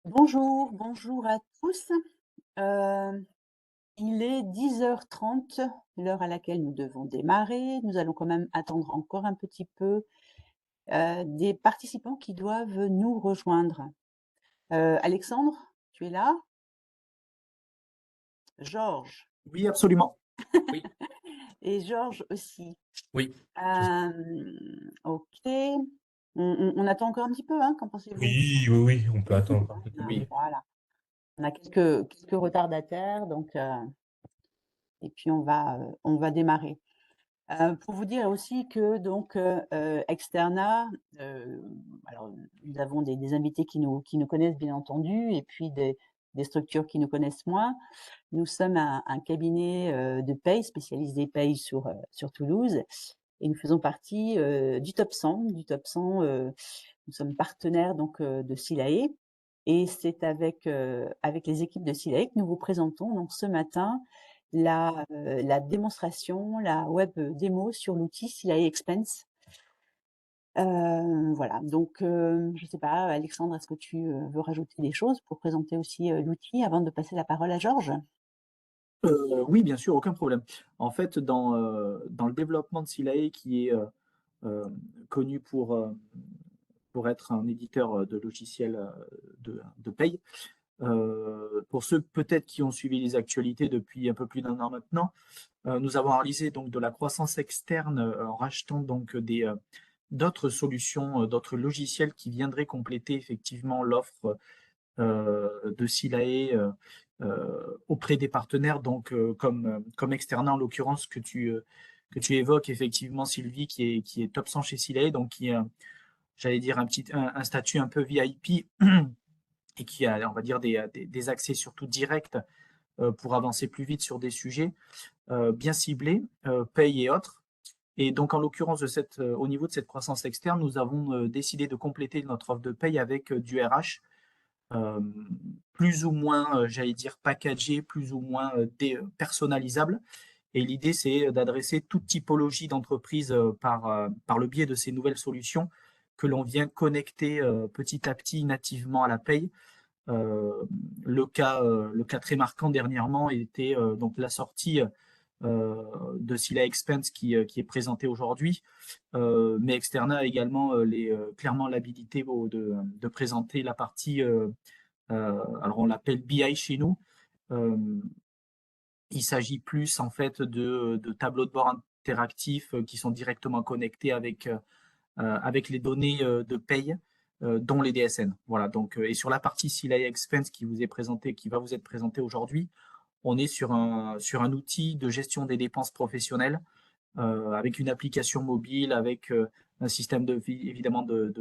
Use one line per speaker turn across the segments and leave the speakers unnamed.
Bonjour, bonjour à tous. Heu, il est 10h30, l'heure à laquelle nous devons démarrer. Nous allons quand même attendre encore un petit peu, des participants qui doivent nous rejoindre. Alexandre, tu es là? Georges
Oui, absolument.
Oui,
et Georges aussi.
oui.
OK. On attend encore un petit peu, hein? Qu'en pensez-vous?
Oui, oui, oui, on peut
Oui?
attendre encore quelques
Oui.
minutes.
Voilà. On a quelques retardataires donc et puis on va démarrer. Pour vous dire aussi que donc, Externa, heu, alors nous avons des invités qui nous connaissent bien entendu et puis des structures qui nous connaissent moins. Nous sommes un cabinet, de paye spécialisé paye sur Toulouse et nous faisons partie, du top 100. Nous sommes partenaires donc, de Silae et c'est avec les équipes de Silae que nous vous présentons donc ce matin la démonstration, la web démo sur l'outil Silae Expense. Voilà donc, je ne sais pas Alexandre, est-ce que tu, veux rajouter des choses pour présenter aussi, l'outil avant de passer la parole à Georges?
Oui, bien sûr, aucun problème. En fait, dans le développement de Silae qui est, connu pour être un éditeur, de logiciels, de paye, pour ceux peut-être qui ont suivi les actualités depuis un peu plus d'un an maintenant, nous avons réalisé donc de la croissance externe, en rachetant donc d'autres solutions, d'autres logiciels qui viendraient compléter effectivement l'offre de Silae auprès des partenaires, donc comme Externa en l'occurrence que tu évoques effectivement Sylvie, qui est top 100 chez Silae, donc qui a, j'allais dire, un statut un peu VIP et qui a, on va dire, des accès surtout directs pour avancer plus vite sur des sujets bien ciblés, paye et autres. Et donc, en l'occurrence, au niveau de cette croissance externe, nous avons décidé de compléter notre offre de paye avec du RH euh, plus ou moins, j'allais dire, packagé, plus ou moins personnalisable. Et l'idée, c'est d'adresser toute typologie d'entreprise par le biais de ces nouvelles solutions que l'on vient connecter petit à petit nativement à la paye. Euh, le cas très marquant dernièrement était donc la sortie de Scylla Expense qui est présenté aujourd'hui. Mais Externa a également clairement l'habilité de présenter la partie alors on l'appelle BI chez nous. Euh, il s'agit plus en fait de tableaux de bord interactifs qui sont directement connectés avec les données de paye, dont les DSN. Voilà. Donc, et sur la partie CLI Expense qui vous est présentée, qui va vous être présentée aujourd'hui, on est sur un outil de gestion des dépenses professionnelles avec une application mobile, avec un système évidemment de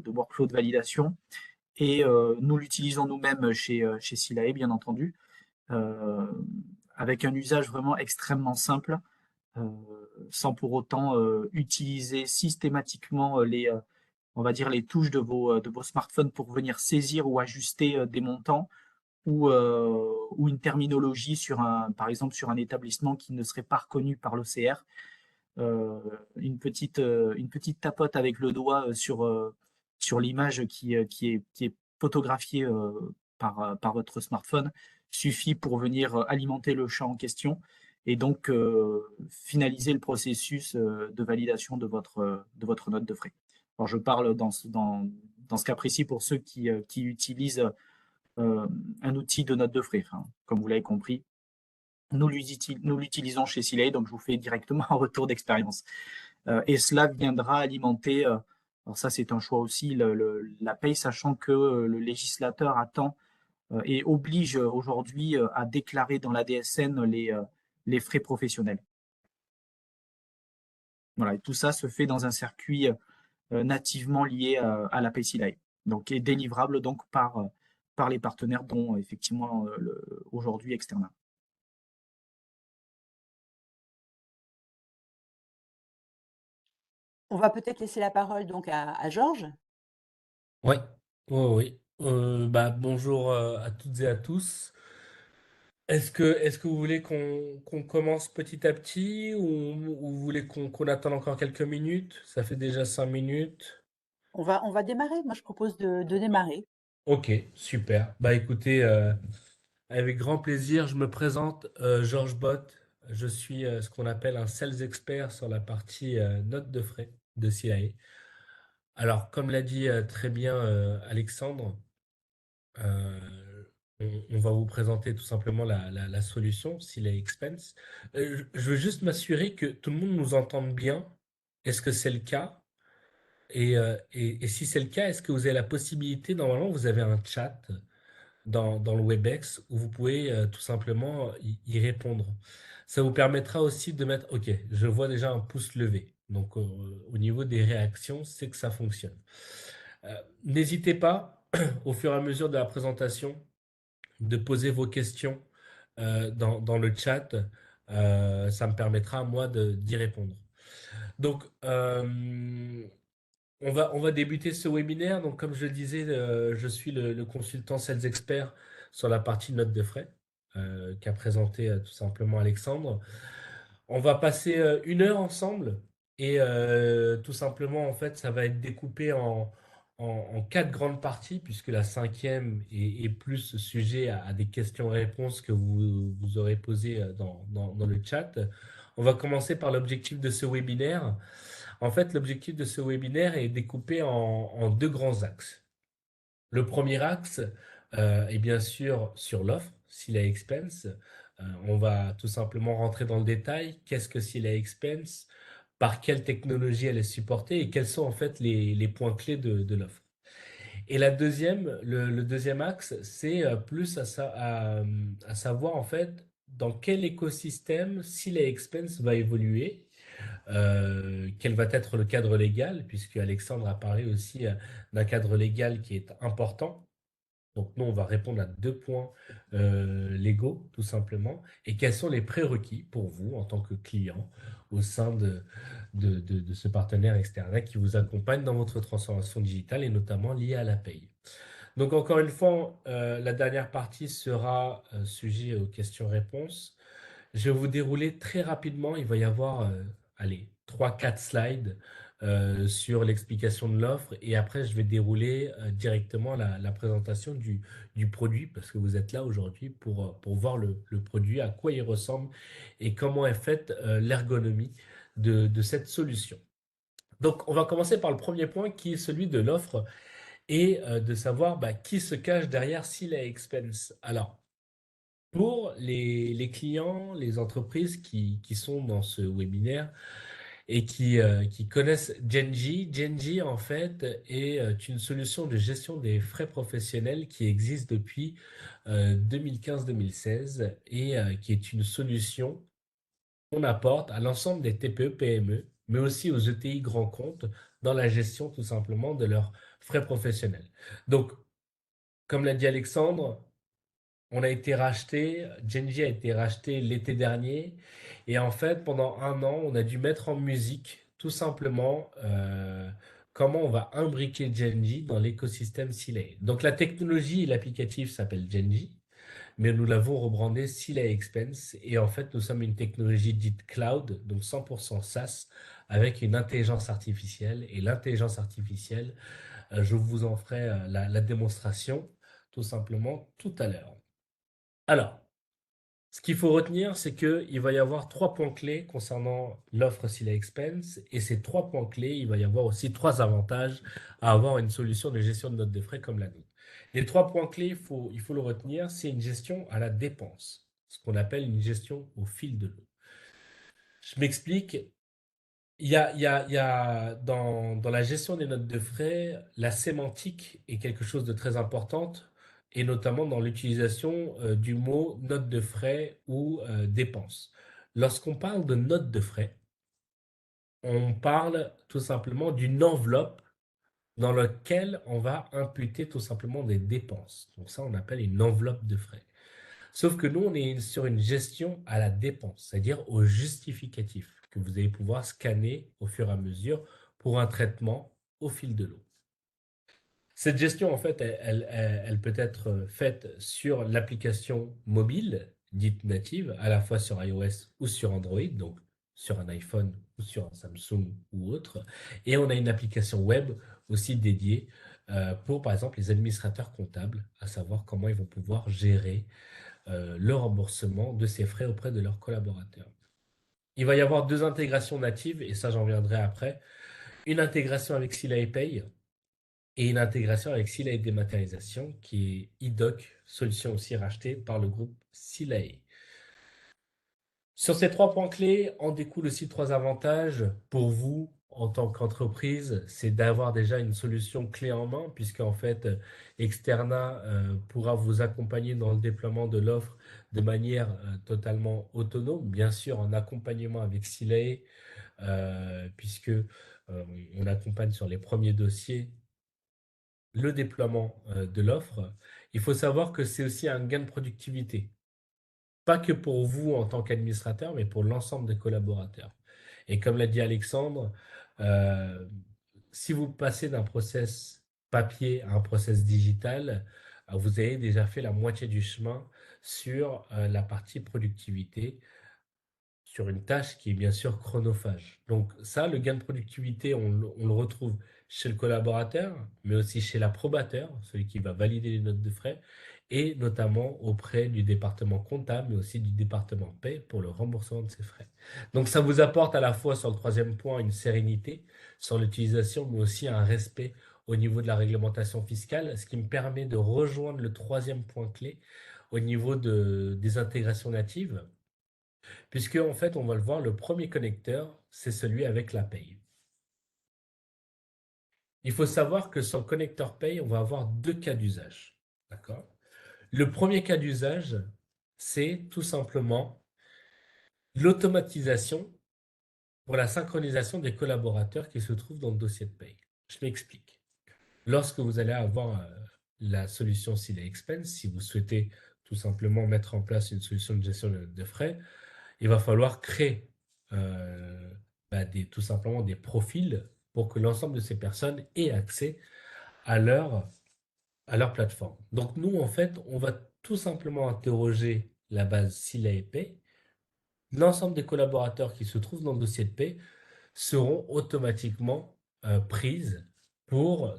workflow de validation. Et nous l'utilisons nous-mêmes chez Silae, bien entendu, euh, avec un usage vraiment extrêmement simple, euh, sans pour autant utiliser systématiquement on va dire, les touches de vos smartphones pour venir saisir ou ajuster des montants ou une terminologie par exemple, sur un établissement qui ne serait pas reconnu par l'OCR. Une petite tapote avec le doigt sur l'image qui est photographiée par votre smartphone suffit pour venir alimenter le champ en question et donc finaliser le processus de validation de votre note de frais. Alors je parle dans ce cas précis pour ceux qui utilisent un outil de note de frais. Enfin, comme vous l'avez compris, nous l'utilisons chez Siley, donc je vous fais directement un retour d'expérience. Et cela viendra alimenter, alors ça c'est un choix aussi, la paye, sachant que le législateur attend et oblige aujourd'hui à déclarer dans la DSN les frais professionnels. Voilà, et tout ça se fait dans un circuit nativement lié à la PayCLI, donc est délivrable donc par les partenaires dont effectivement aujourd'hui Externa.
On va peut-être laisser la parole donc à Georges.
Oui, oui, oui. Bonjour à toutes et à tous. Est-ce que vous voulez qu'on commence petit à petit ou vous voulez qu'on attende encore quelques minutes? Ça fait déjà 5 minutes.
On va démarrer. Moi, je propose de démarrer.
Ok, super. Bah écoutez, avec grand plaisir, je me présente, Georges Bott. Je suis ce qu'on appelle un sales expert sur la partie notes de frais de CIA. Alors, comme l'a dit très bien Alexandre, euh, on va vous présenter tout simplement la solution, CIA Expense. Je veux juste m'assurer que tout le monde nous entende bien. Est-ce que c'est le cas? Et si c'est le cas, est-ce que vous avez la possibilité, normalement, vous avez un chat dans le WebEx où vous pouvez tout simplement y répondre. Ça vous permettra aussi de mettre, OK, je vois déjà un pouce levé. Donc, au niveau des réactions, c'est que ça fonctionne. N'hésitez pas, au fur et à mesure de la présentation, de poser vos questions dans le chat. Ça me permettra, moi, d'y répondre. Donc, on va débuter ce webinaire. Donc, comme je le disais, je suis le consultant Sales Expert sur la partie notes de frais qu'a présenté tout simplement Alexandre. On va passer 1 heure ensemble et tout simplement, en fait, ça va être découpé en 4 grandes parties puisque la cinquième est plus sujet à des questions-réponses que vous aurez posées dans le chat. On va commencer par l'objectif de ce webinaire. En fait, l'objectif de ce webinaire est découpé en 2 grands axes. Le premier axe est bien sûr sur l'offre, Sila Expense. On va tout simplement rentrer dans le détail. Qu'est-ce que Sila Expense? Par quelle technologie elle est supportée et quels sont en fait les points clés de l'offre. Et le deuxième axe, c'est plus à savoir en fait dans quel écosystème Sila Expense va évoluer, quel va être le cadre légal, puisque Alexandre a parlé aussi d'un cadre légal qui est important. Donc nous, on va répondre à 2 points légaux, tout simplement. Et quels sont les prérequis pour vous en tant que client au sein de ce partenaire externe qui vous accompagne dans votre transformation digitale et notamment liée à la paye. Donc encore une fois, la dernière partie sera sujet aux questions-réponses. Je vais vous dérouler très rapidement. Il va y avoir, allez, 3, 4 slides sur l'explication de l'offre et après, je vais dérouler directement la présentation du produit parce que vous êtes là aujourd'hui pour voir le produit, à quoi il ressemble et comment est faite l'ergonomie de cette solution. Donc, on va commencer par le premier point qui est celui de l'offre et de savoir qui se cache derrière Sila Expense. Alors, pour les clients, les entreprises qui sont dans ce webinaire et qui connaissent Genji, Genji en fait est une solution de gestion des frais professionnels qui existe depuis 2015-2016 et qui est une solution qu'on apporte à l'ensemble des TPE-PME, mais aussi aux ETI grands comptes dans la gestion tout simplement de leurs frais professionnels. Donc, comme l'a dit Alexandre, on a été racheté, Genji a été racheté l'été dernier, et en fait, pendant 1 an, on a dû mettre en musique tout simplement comment on va imbriquer Genji dans l'écosystème Silay. Donc la technologie et l'applicatif s'appelle Genji, mais nous l'avons rebrandé Silay Expense, et en fait, nous sommes une technologie dite cloud, donc 100% SaaS, avec une intelligence artificielle, et l'intelligence artificielle, je vous en ferai la démonstration tout simplement tout à l'heure. Alors, ce qu'il faut retenir, c'est qu'il va y avoir 3 points clés concernant l'offre Sila Expense. Et ces 3 points clés, il va y avoir aussi 3 avantages à avoir une solution de gestion de notes de frais comme la nôtre. Les 3 points clés, il faut le retenir, c'est une gestion à la dépense, ce qu'on appelle une gestion au fil de l'eau. Je m'explique. Dans la gestion des notes de frais, la sémantique est quelque chose de très importante, et notamment dans l'utilisation du mot note de frais ou dépense. Lorsqu'on parle de note de frais, on parle tout simplement d'une enveloppe dans laquelle on va imputer tout simplement des dépenses. Donc ça, on appelle une enveloppe de frais. Sauf que nous, on est sur une gestion à la dépense, c'est-à-dire au justificatif, que vous allez pouvoir scanner au fur et à mesure pour un traitement au fil de l'eau. Cette gestion, en fait, elle peut être faite sur l'application mobile, dite native, à la fois sur iOS ou sur Android, donc sur un iPhone ou sur un Samsung ou autre. Et on a une application web aussi dédiée pour, par exemple, les administrateurs comptables, à savoir comment ils vont pouvoir gérer le remboursement de ces frais auprès de leurs collaborateurs. Il va y avoir deux intégrations natives, et ça j'en viendrai après. Une intégration avec Sila Pay et une intégration avec Sila Dématérialisation, qui est iDoc, solution aussi rachetée par le groupe Silae. Sur ces trois points clés, en découlent aussi trois avantages pour vous en tant qu'entreprise. C'est d'avoir déjà une solution clé en main, puisqu'en fait, Externa pourra vous accompagner dans le déploiement de l'offre de manière totalement autonome, bien sûr en accompagnement avec Silae, puisque on accompagne sur les premiers dossiers le déploiement de l'offre. Il faut savoir que c'est aussi un gain de productivité. Pas que pour vous en tant qu'administrateur, mais pour l'ensemble des collaborateurs. Et comme l'a dit Alexandre, euh, si vous passez d'un process papier à un process digital, vous avez déjà fait la moitié du chemin sur la partie productivité, sur une tâche qui est bien sûr chronophage. Donc ça, le gain de productivité, on le retrouve chez le collaborateur, mais aussi chez l'approbateur, celui qui va valider les notes de frais, et notamment auprès du département comptable, mais aussi du département paie pour le remboursement de ces frais. Donc ça vous apporte à la fois sur le troisième point une sérénité sur l'utilisation, mais aussi un respect au niveau de la réglementation fiscale, ce qui me permet de rejoindre le troisième point clé au niveau des intégrations natives. Puisque, en fait, on va le voir, le premier connecteur, c'est celui avec la paye. Il faut savoir que sur le connecteur paye, on va avoir deux cas d'usage. D'accord? Le premier cas d'usage, c'est tout simplement l'automatisation pour la synchronisation des collaborateurs qui se trouvent dans le dossier de paye. Je m'explique. Lorsque vous allez avoir la solution Sila Expense, si vous souhaitez tout simplement mettre en place une solution de gestion de frais, il va falloir créer tout simplement des profils pour que l'ensemble de ces personnes aient accès à à leur plateforme. Donc nous, en fait, on va tout simplement interroger la base Sila et Pay. L'ensemble des collaborateurs qui se trouvent dans le dossier de paie seront automatiquement prises pour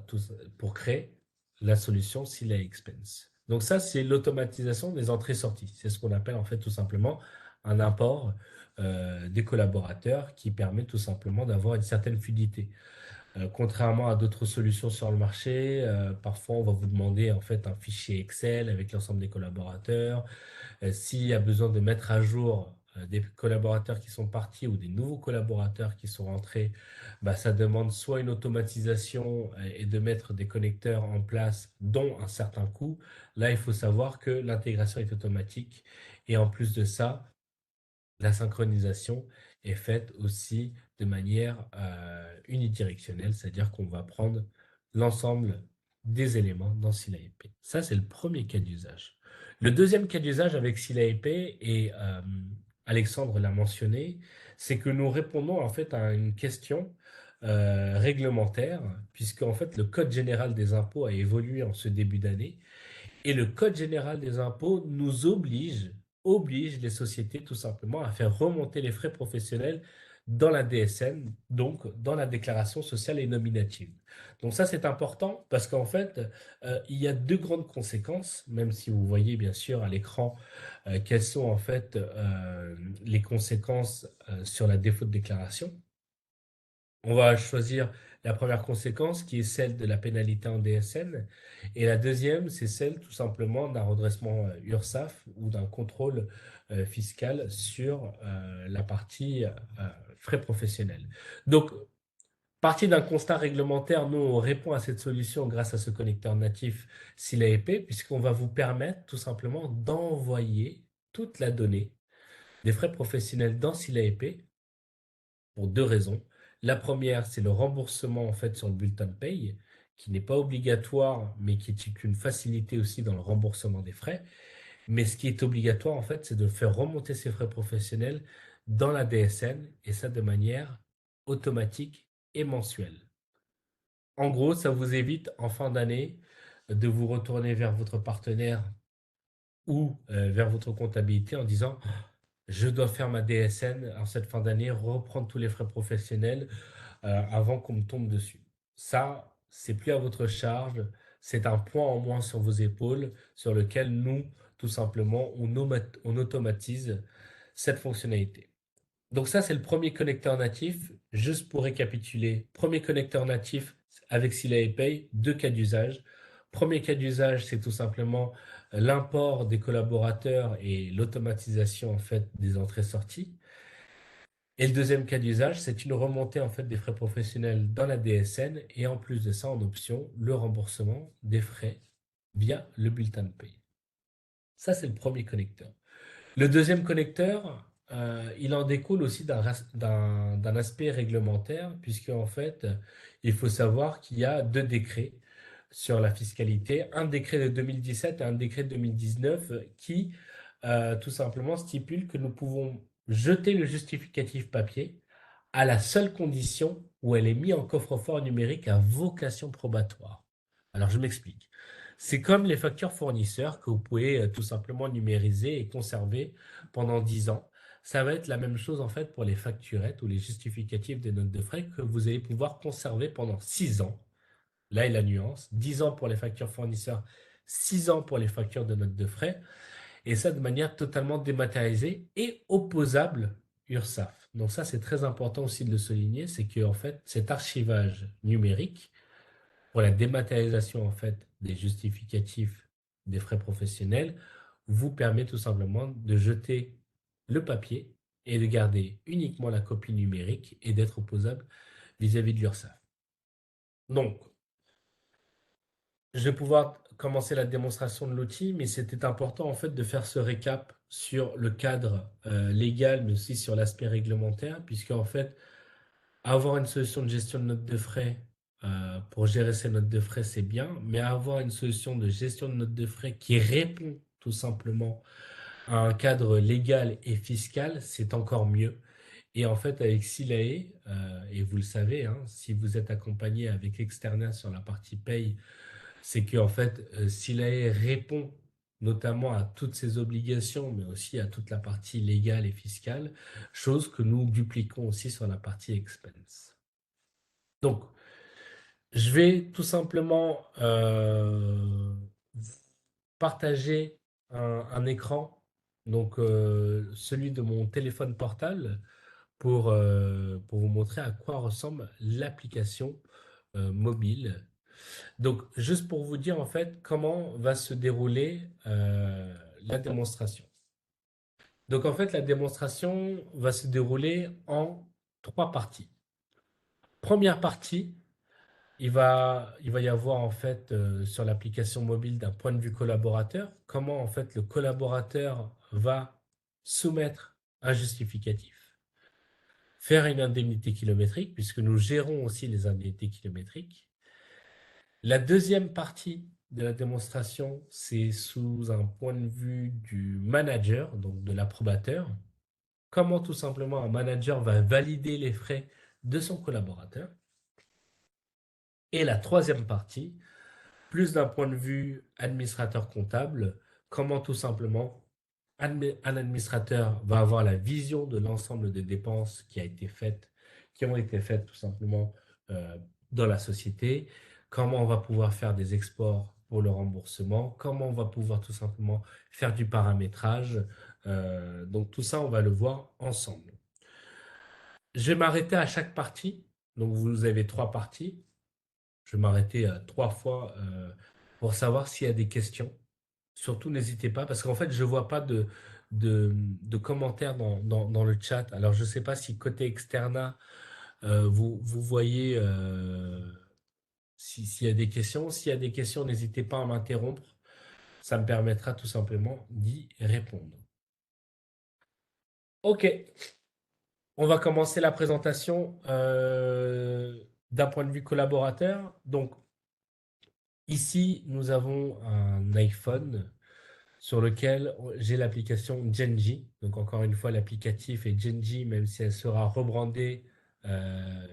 créer la solution Sila Expense. Donc ça, c'est l'automatisation des entrées-sorties. C'est ce qu'on appelle en fait tout simplement un import des collaborateurs qui permet tout simplement d'avoir une certaine fluidité. Contrairement à d'autres solutions sur le marché, parfois on va vous demander en fait un fichier Excel avec l'ensemble des collaborateurs. S'il y a besoin de mettre à jour des collaborateurs qui sont partis ou des nouveaux collaborateurs qui sont rentrés, ça demande soit une automatisation et de mettre des connecteurs en place, dont un certain coût. Là, il faut savoir que l'intégration est automatique et en plus de ça, la synchronisation est faite aussi de manière unidirectionnelle, c'est-à-dire qu'on va prendre l'ensemble des éléments dans ScyllaEP. Ça, c'est le premier cas d'usage. Le deuxième cas d'usage avec ScyllaEP, et Alexandre l'a mentionné, c'est que nous répondons en fait à une question réglementaire, puisque en fait le Code général des impôts a évolué en ce début d'année, et le Code général des impôts nous oblige les sociétés tout simplement à faire remonter les frais professionnels dans la DSN, donc dans la déclaration sociale et nominative. Donc ça, c'est important parce qu'en fait, il y a deux grandes conséquences, même si vous voyez bien sûr à l'écran quelles sont en fait les conséquences sur la défaut de déclaration. On va choisir la première conséquence qui est celle de la pénalité en DSN et la deuxième, c'est celle tout simplement d'un redressement URSSAF ou d'un contrôle fiscal sur la partie frais professionnels. Donc, partie d'un constat réglementaire, nous, on répond à cette solution grâce à ce connecteur natif ScyllaEP puisqu'on va vous permettre tout simplement d'envoyer toute la donnée des frais professionnels dans ScyllaEP pour deux raisons. La première, c'est le remboursement en fait sur le bulletin de paye, qui n'est pas obligatoire, mais qui est une facilité aussi dans le remboursement des frais. Mais ce qui est obligatoire en fait, c'est de faire remonter ces frais professionnels dans la DSN, et ça de manière automatique et mensuelle. En gros, ça vous évite en fin d'année de vous retourner vers votre partenaire ou vers votre comptabilité en disant je dois faire ma DSN en cette fin d'année, reprendre tous les frais professionnels avant qu'on me tombe dessus. Ça, c'est plus à votre charge, c'est un poids en moins sur vos épaules sur lequel nous, tout simplement, on automatise cette fonctionnalité. Donc ça, c'est le premier connecteur natif. Juste pour récapituler, premier connecteur natif avec Sila Pay, deux cas d'usage. Premier cas d'usage, c'est tout simplement l'import des collaborateurs et l'automatisation en fait des entrées-sorties. Et le deuxième cas d'usage, c'est une remontée en fait des frais professionnels dans la DSN et en plus de ça, en option, le remboursement des frais via le bulletin de paye. Ça, c'est le premier connecteur. Le deuxième connecteur, il en découle aussi d'un aspect réglementaire, puisque en fait, il faut savoir qu'il y a deux décrets sur la fiscalité, un décret de 2017 et un décret de 2019 qui tout simplement stipule que nous pouvons jeter le justificatif papier à la seule condition où elle est mise en coffre-fort numérique à vocation probatoire. Alors je m'explique. C'est comme les factures fournisseurs que vous pouvez tout simplement numériser et conserver pendant 10 ans. Ça va être la même chose en fait pour les facturettes ou les justificatifs des notes de frais que vous allez pouvoir conserver pendant 6 ans. Là est la nuance. 10 ans pour les factures fournisseurs, 6 ans pour les factures de notes de frais. Et ça de manière totalement dématérialisée et opposable URSSAF. Donc ça, c'est très important aussi de le souligner, c'est que en fait, cet archivage numérique pour la dématérialisation en fait des justificatifs des frais professionnels vous permet tout simplement de jeter le papier et de garder uniquement la copie numérique et d'être opposable vis-à-vis de l'URSSAF. Donc, je vais pouvoir commencer la démonstration de l'outil, mais c'était important en fait de faire ce récap sur le cadre légal, mais aussi sur l'aspect réglementaire, puisque en fait, avoir une solution de gestion de notes de frais pour gérer ces notes de frais, c'est bien, mais avoir une solution de gestion de notes de frais qui répond tout simplement à un cadre légal et fiscal, c'est encore mieux. Et en fait, avec Silae, et vous le savez, hein, si vous êtes accompagné avec Externa sur la partie paye, c'est que en fait, Silae répond notamment à toutes ces obligations, mais aussi à toute la partie légale et fiscale, chose que nous dupliquons aussi sur la partie expense. Donc, je vais tout simplement partager un écran, donc celui de mon téléphone portable, pour vous montrer à quoi ressemble l'application mobile. Donc, juste pour vous dire en fait comment va se dérouler la démonstration. Donc, en fait, la démonstration va se dérouler en 3 parties. Première partie, il va y avoir en fait sur l'application mobile d'un point de vue collaborateur, comment en fait le collaborateur va soumettre un justificatif, faire une indemnité kilométrique, puisque nous gérons aussi les indemnités kilométriques. La deuxième partie de la démonstration, c'est sous un point de vue du manager, donc de l'approbateur, comment tout simplement un manager va valider les frais de son collaborateur. Et la troisième partie, plus d'un point de vue administrateur comptable, comment tout simplement un administrateur va avoir la vision de l'ensemble des dépenses qui ont été faites tout simplement euh, dans la société, comment on va pouvoir faire des exports pour le remboursement, comment on va pouvoir tout simplement faire du paramétrage. Donc tout ça, on va le voir ensemble. Je vais m'arrêter à chaque partie. Donc vous avez 3 parties. Je vais m'arrêter 3 fois pour savoir s'il y a des questions. Surtout, n'hésitez pas, parce qu'en fait, je ne vois pas de commentaires dans le chat. Alors, je ne sais pas si côté Externa, vous voyez s'il y a des questions. S'il y a des questions, n'hésitez pas à m'interrompre. Ça me permettra tout simplement d'y répondre. OK, on va commencer la présentation d'un point de vue collaborateur. Donc, ici, nous avons un iPhone sur lequel j'ai l'application Genji. Donc encore une fois, l'applicatif est Genji, même si elle sera rebrandée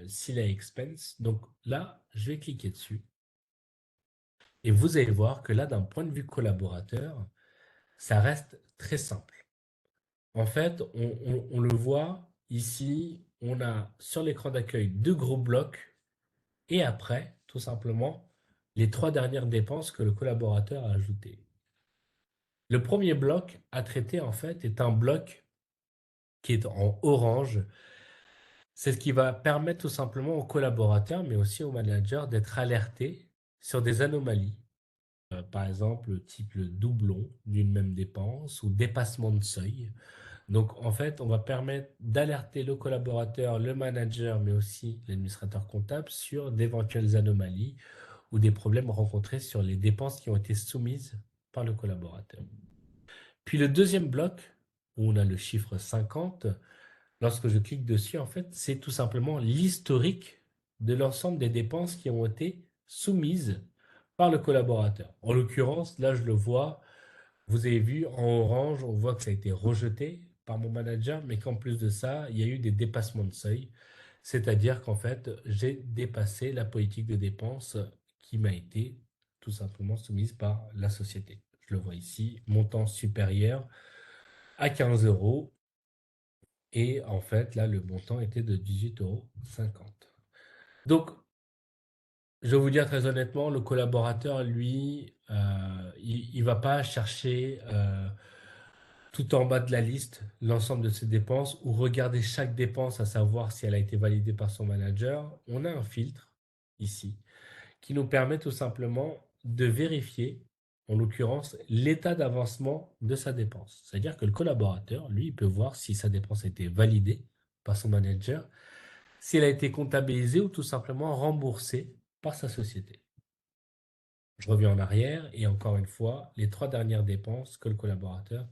Sila Expense. Donc là, je vais cliquer dessus. Et vous allez voir que là, d'un point de vue collaborateur, ça reste très simple. En fait, on le voit ici, on a sur l'écran d'accueil 2 gros blocs. Et après, tout simplement les 3 dernières dépenses que le collaborateur a ajoutées. Le premier bloc à traiter, en fait, est un bloc qui est en orange. C'est ce qui va permettre tout simplement aux collaborateurs, mais aussi aux managers, d'être alertés sur des anomalies. Par exemple, type le doublon d'une même dépense ou dépassement de seuil. Donc, en fait, on va permettre d'alerter le collaborateur, le manager, mais aussi l'administrateur comptable sur d'éventuelles anomalies ou des problèmes rencontrés sur les dépenses qui ont été soumises par le collaborateur. Puis le deuxième bloc, où on a le chiffre 50, lorsque je clique dessus, en fait, c'est tout simplement l'historique de l'ensemble des dépenses qui ont été soumises par le collaborateur. En l'occurrence, là, je le vois, vous avez vu en orange, on voit que ça a été rejeté par mon manager, mais qu'en plus de ça, il y a eu des dépassements de seuil. C'est-à-dire qu'en fait, j'ai dépassé la politique de dépenses qui m'a été tout simplement soumise par la société. Je le vois ici, montant supérieur à 15 euros. Et en fait, là, le montant était de 18,50 €. Donc, je vais vous dire très honnêtement, le collaborateur, lui, il ne va pas chercher tout en bas de la liste l'ensemble de ses dépenses ou regarder chaque dépense à savoir si elle a été validée par son manager. On a un filtre ici qui nous permet tout simplement de vérifier, en l'occurrence, l'état d'avancement de sa dépense. C'est-à-dire que le collaborateur, lui, il peut voir si sa dépense a été validée par son manager, si elle a été comptabilisée ou tout simplement remboursée par sa société. Je reviens en arrière et encore une fois, les 3 dernières dépenses que le collaborateur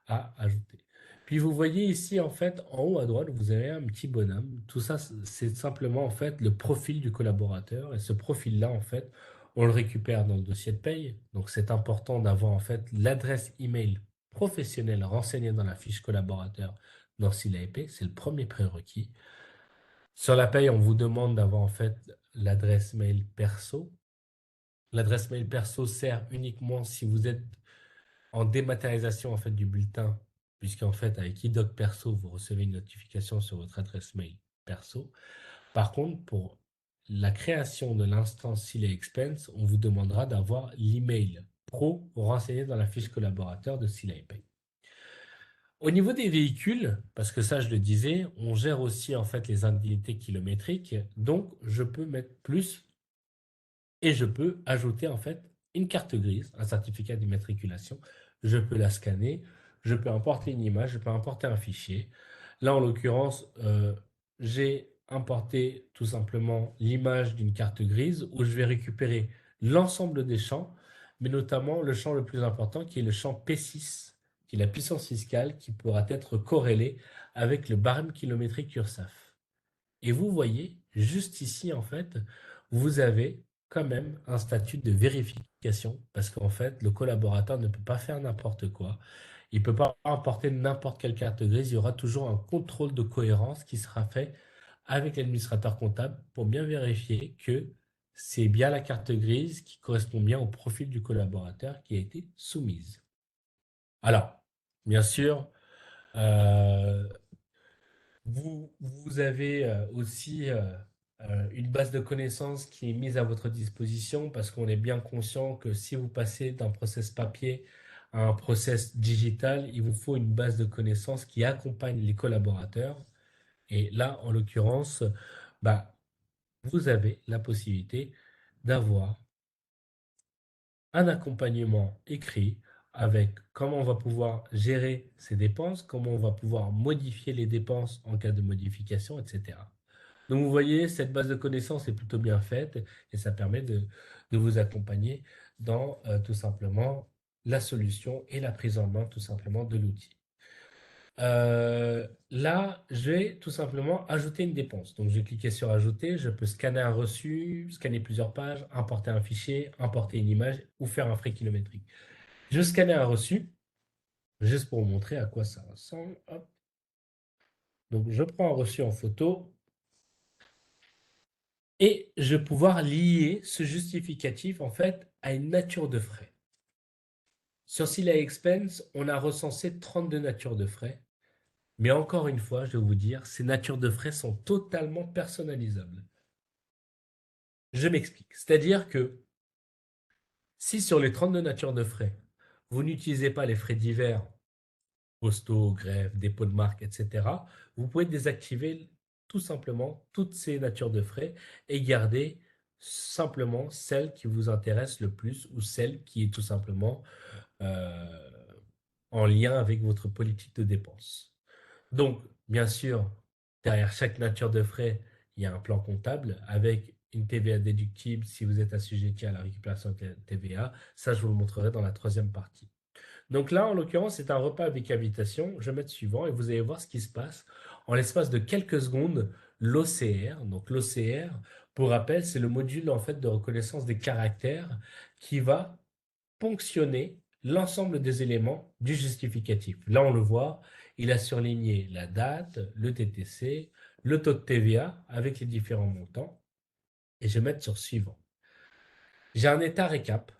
a ajoutées. Puis vous voyez ici, en fait, en haut à droite, vous avez un petit bonhomme. Tout ça, c'est simplement, en fait, le profil du collaborateur. Et ce profil-là, en fait, on le récupère dans le dossier de paye. Donc, c'est important d'avoir, en fait, l'adresse email professionnelle renseignée dans la fiche collaborateur dans SILAEP. C'est le premier prérequis. Sur la paye, on vous demande d'avoir, en fait, l'adresse mail perso. L'adresse mail perso sert uniquement si vous êtes en dématérialisation en fait, du bulletin, puisqu'en fait, avec iDoc Perso, vous recevez une notification sur votre adresse mail perso. Par contre, pour la création de l'instance Sile Expense, on vous demandera d'avoir l'email pro renseigné dans la fiche collaborateur de Sile Pay. Au niveau des véhicules, parce que ça, je le disais, on gère aussi en fait les indemnités kilométriques, donc je peux mettre plus et je peux ajouter en fait une carte grise, un certificat d'immatriculation. Je peux la scanner, je peux importer une image, je peux importer un fichier. Là, en l'occurrence, j'ai importé tout simplement l'image d'une carte grise où je vais récupérer l'ensemble des champs, mais notamment le champ le plus important qui est le champ P6, qui est la puissance fiscale qui pourra être corrélée avec le barème kilométrique URSSAF. Et vous voyez, juste ici, en fait, vous avez quand même un statut de vérification parce qu'en fait, le collaborateur ne peut pas faire n'importe quoi. Il ne peut pas importer n'importe quelle carte grise. Il y aura toujours un contrôle de cohérence qui sera fait avec l'administrateur comptable pour bien vérifier que c'est bien la carte grise qui correspond bien au profil du collaborateur qui a été soumise. Alors, bien sûr, euh, vous avez aussi une base de connaissances qui est mise à votre disposition parce qu'on est bien conscient que si vous passez d'un process papier à un process digital, il vous faut une base de connaissances qui accompagne les collaborateurs. Et là, en l'occurrence, bah, vous avez la possibilité d'avoir un accompagnement écrit avec comment on va pouvoir gérer ces dépenses, comment on va pouvoir modifier les dépenses en cas de modification, etc. Donc vous voyez, cette base de connaissances est plutôt bien faite et ça permet de vous accompagner dans tout simplement la solution et la prise en main tout simplement de l'outil. Là, je vais tout simplement ajouter une dépense. Donc, je vais cliquer sur Ajouter. Je peux scanner un reçu, scanner plusieurs pages, importer un fichier, importer une image ou faire un frais kilométrique. Je vais scanner un reçu, juste pour vous montrer à quoi ça ressemble. Hop. Donc, je prends un reçu en photo et je vais pouvoir lier ce justificatif en fait à une nature de frais. Sur Sila Expense, on a recensé 32 natures de frais. Mais encore une fois, je vais vous dire, ces natures de frais sont totalement personnalisables. Je m'explique. C'est-à-dire que si sur les 32 natures de frais, vous n'utilisez pas les frais divers, postaux, greffes, dépôt de marque, etc., vous pouvez désactiver tout simplement toutes ces natures de frais et garder simplement celle qui vous intéresse le plus ou celle qui est tout simplement euh, en lien avec votre politique de dépenses. Donc, bien sûr, derrière chaque nature de frais, il y a un plan comptable avec une TVA déductible si vous êtes assujetti à la récupération de TVA. Ça, je vous le montrerai dans la troisième partie. Donc là, en l'occurrence, c'est un repas avec invitation. Je vais mettre suivant et vous allez voir ce qui se passe. En l'espace de quelques secondes, l'OCR, donc l'OCR, pour rappel, c'est le module en fait de reconnaissance des caractères qui va ponctionner l'ensemble des éléments du justificatif. Là, on le voit, il a surligné la date, le TTC, le taux de TVA avec les différents montants. Et je vais mettre sur suivant. J'ai un état récap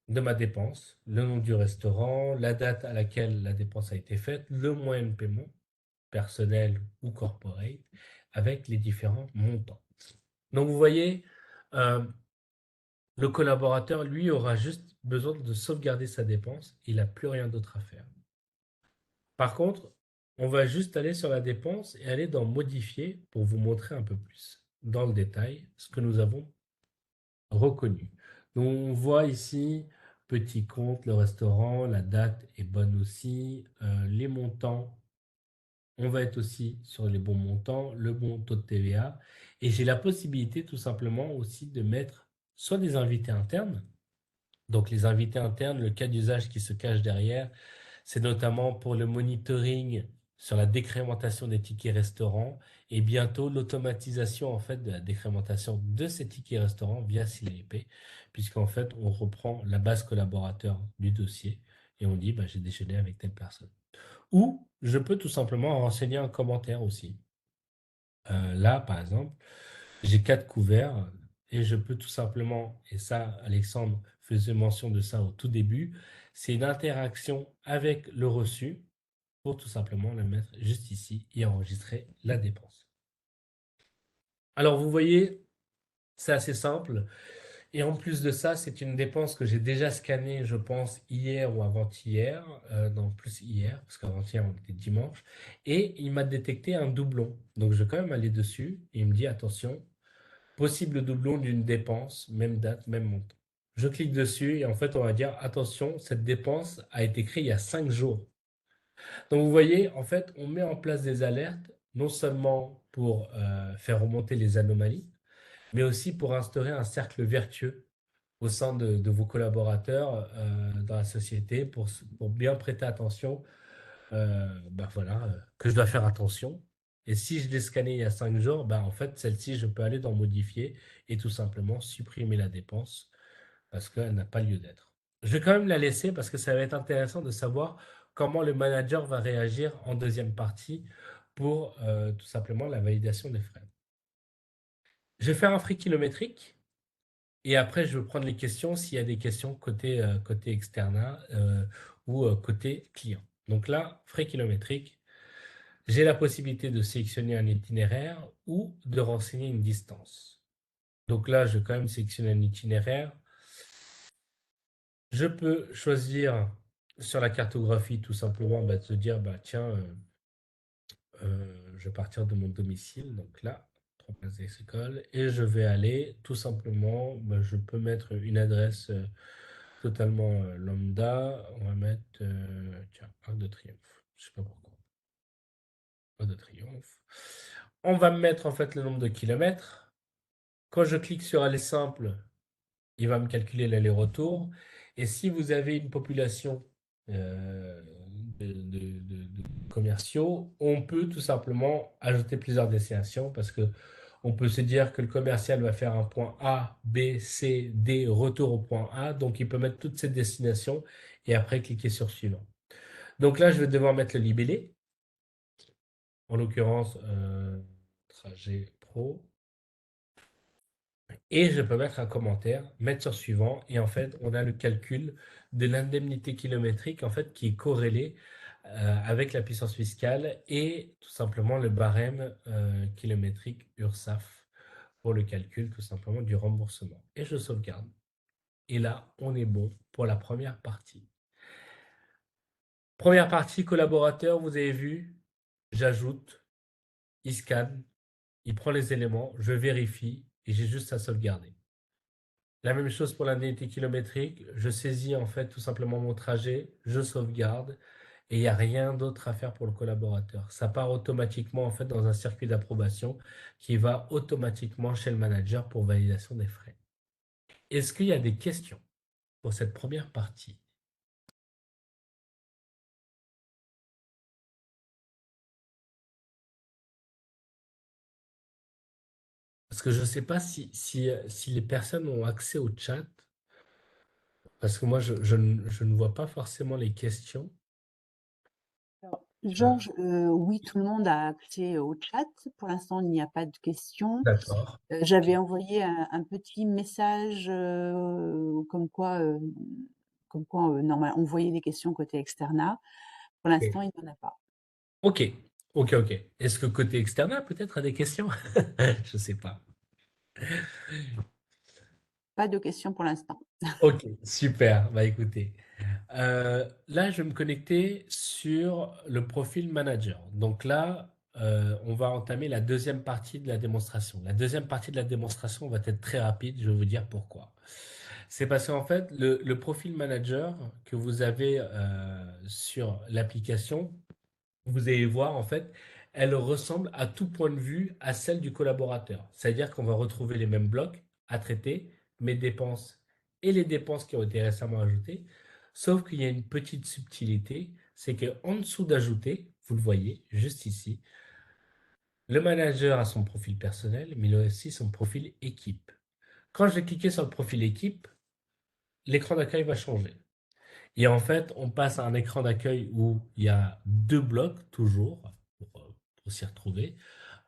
de ma dépense, le nom du restaurant, la date à laquelle la dépense a été faite, le moyen de paiement, personnel ou corporate, avec les différents montants. Donc vous voyez, euh, le collaborateur, lui, aura juste besoin de sauvegarder sa dépense. Il n'a plus rien d'autre à faire. Par contre, on va juste aller sur la dépense et aller dans Modifier pour vous montrer un peu plus dans le détail ce que nous avons reconnu. Donc, on voit ici, petit compte, le restaurant, la date est bonne aussi, les montants, on va être aussi sur les bons montants, le bon taux de TVA. Et j'ai la possibilité tout simplement aussi de mettre soit des invités internes. Donc les invités internes, le cas d'usage qui se cache derrière, c'est notamment pour le monitoring sur la décrémentation des tickets restaurants et bientôt l'automatisation en fait de la décrémentation de ces tickets restaurants via SILAIP, puisqu'en fait on reprend la base collaborateur du dossier et on dit bah, j'ai déjeuné avec telle personne. Ou je peux tout simplement renseigner un commentaire aussi. Là, par exemple, j'ai 4 couverts et je peux tout simplement, et ça, Alexandre faisait mention de ça au tout début, c'est une interaction avec le reçu pour tout simplement le mettre juste ici et enregistrer la dépense. Alors, vous voyez, c'est assez simple. Et en plus de ça, c'est une dépense que j'ai déjà scannée, je pense, hier ou avant-hier. Non, plus hier, parce qu'avant-hier, on était dimanche. Et il m'a détecté un doublon. Donc, je vais quand même aller dessus et il me dit, attention, possible doublon d'une dépense, même date, même montant. Je clique dessus et en fait, on va dire, attention, cette dépense a été créée il y a 5 jours. Donc, vous voyez, en fait, on met en place des alertes, non seulement pour faire remonter les anomalies, mais aussi pour instaurer un cercle vertueux au sein de vos collaborateurs dans la société pour bien prêter attention, voilà, que je dois faire attention. Et si je l'ai scanné il y a 5 jours, en fait, celle-ci, je peux aller dans Modifier et tout simplement supprimer la dépense parce qu'elle n'a pas lieu d'être. Je vais quand même la laisser parce que ça va être intéressant de savoir comment le manager va réagir en deuxième partie pour tout simplement la validation des frais. Je vais faire un frais kilométrique. Et après, je vais prendre les questions s'il y a des questions côté externa ou côté client. Donc là, frais kilométriques, j'ai la possibilité de sélectionner un itinéraire ou de renseigner une distance. Donc là, je vais quand même sélectionner un itinéraire. Je peux choisir sur la cartographie tout simplement de se dire, tiens, je vais partir de mon domicile. Donc là, 3 places agricoles. Et je vais aller tout simplement, je peux mettre une adresse totalement lambda. On va mettre, tiens, Arc de Triomphe. Je sais pas pourquoi. Arc de Triomphe. On va mettre en fait le nombre de kilomètres. Quand je clique sur aller simple, il va me calculer l'aller-retour. Et si vous avez une population de commerciaux, on peut tout simplement ajouter plusieurs destinations parce que on peut se dire que le commercial va faire un point A, B, C, D, retour au point A. Donc, il peut mettre toutes ces destinations et après cliquer sur suivant. Donc là, je vais devoir mettre le libellé. En l'occurrence, trajet pro. Et je peux mettre un commentaire, mettre sur suivant, et en fait, on a le calcul de l'indemnité kilométrique en fait, qui est corrélé avec la puissance fiscale et tout simplement le barème kilométrique URSSAF pour le calcul tout simplement du remboursement. Et je sauvegarde. Et là, on est bon pour la première partie. Première partie, collaborateur, vous avez vu, j'ajoute, il scanne, il prend les éléments, je vérifie et j'ai juste à sauvegarder. La même chose pour l'indemnité kilométrique, je saisis en fait tout simplement mon trajet, je sauvegarde et il n'y a rien d'autre à faire pour le collaborateur. Ça part automatiquement en fait dans un circuit d'approbation qui va automatiquement chez le manager pour validation des frais. Est-ce qu'il y a des questions pour cette première partie? Parce que je ne sais pas si les personnes ont accès au chat, parce que moi, je ne vois pas forcément les questions.
Alors, Georges, oui, tout le monde a accès au chat. Pour l'instant, il n'y a pas de questions.
D'accord.
J'avais envoyé un petit message comme quoi on voyait les questions côté externa. Pour l'instant, il n'y en a pas.
Ok, ok, ok. Est-ce que côté externe, peut-être, a des questions? Je ne sais pas.
Pas de questions pour l'instant.
Ok, super. Bah écoutez, là, je vais me connecter sur le profil manager. Donc là, on va entamer la deuxième partie de la démonstration. La deuxième partie de la démonstration va être très rapide. Je vais vous dire pourquoi. C'est parce qu'en fait, le profil manager que vous avez sur l'application, vous allez voir, en fait, elle ressemble à tout point de vue à celle du collaborateur. C'est-à-dire qu'on va retrouver les mêmes blocs à traiter, mes dépenses et les dépenses qui ont été récemment ajoutées, sauf qu'il y a une petite subtilité, c'est qu'en dessous d'ajouter, vous le voyez juste ici, le manager a son profil personnel, mais il a aussi son profil équipe. Quand je vais cliquer sur le profil équipe, l'écran d'accueil va changer. Et en fait, on passe à un écran d'accueil où il y a deux blocs toujours pour s'y retrouver.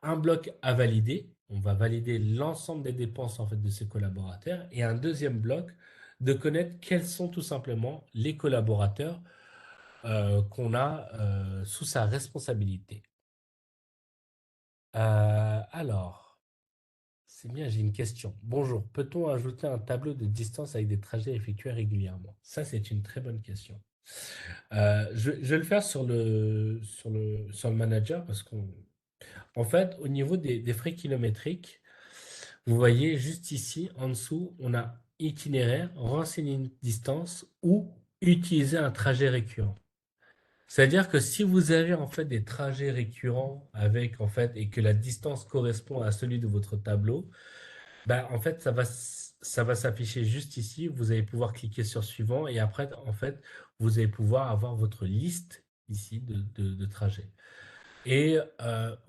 Un bloc à valider, on va valider l'ensemble des dépenses en fait de ses collaborateurs, et un deuxième bloc de connaître quels sont tout simplement les collaborateurs qu'on a sous sa responsabilité. Alors, c'est bien, j'ai une question. Bonjour, peut-on ajouter un tableau de distance avec des trajets effectués régulièrement? Ça, c'est une très bonne question. Je vais le faire sur le manager parce qu'en fait, au niveau des frais kilométriques, vous voyez juste ici, en dessous, on a itinéraire, renseigner une distance ou utiliser un trajet récurrent. C'est-à-dire que si vous avez en fait des trajets récurrents avec en fait et que la distance correspond à celui de votre tableau, bah, en fait ça va s'afficher juste ici. Vous allez pouvoir cliquer sur suivant et après en fait vous allez pouvoir avoir votre liste ici de trajets. Et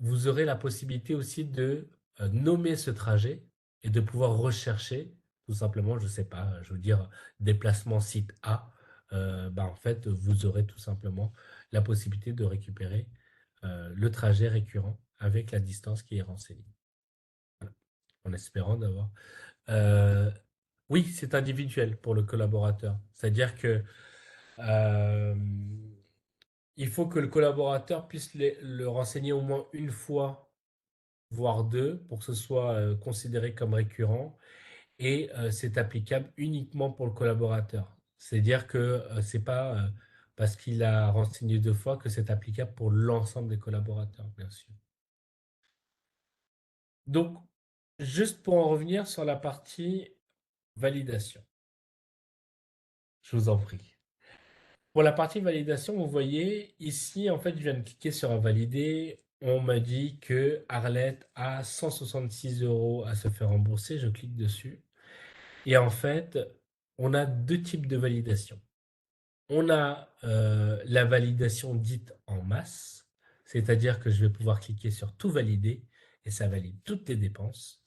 vous aurez la possibilité aussi de nommer ce trajet et de pouvoir rechercher tout simplement, je ne sais pas, je veux dire déplacement site A. Bah, en fait, vous aurez tout simplement la possibilité de récupérer le trajet récurrent avec la distance qui est renseignée. Voilà. En espérant d'avoir. Euh, oui, c'est individuel pour le collaborateur. C'est-à-dire que euh, il faut que le collaborateur puisse le renseigner au moins une fois, voire deux, pour que ce soit considéré comme récurrent. Et c'est applicable uniquement pour le collaborateur. C'est-à-dire que c'est pas parce qu'il a renseigné deux fois que c'est applicable pour l'ensemble des collaborateurs, bien sûr. Donc, juste pour en revenir sur la partie validation, je vous en prie. Pour la partie validation, vous voyez ici, en fait, je viens de cliquer sur un valider. On m'a dit que Arlette a 166 € à se faire rembourser. Je clique dessus. Et en fait, on a deux types de validation. On a la validation dite en masse, c'est-à-dire que je vais pouvoir cliquer sur tout valider et ça valide toutes les dépenses.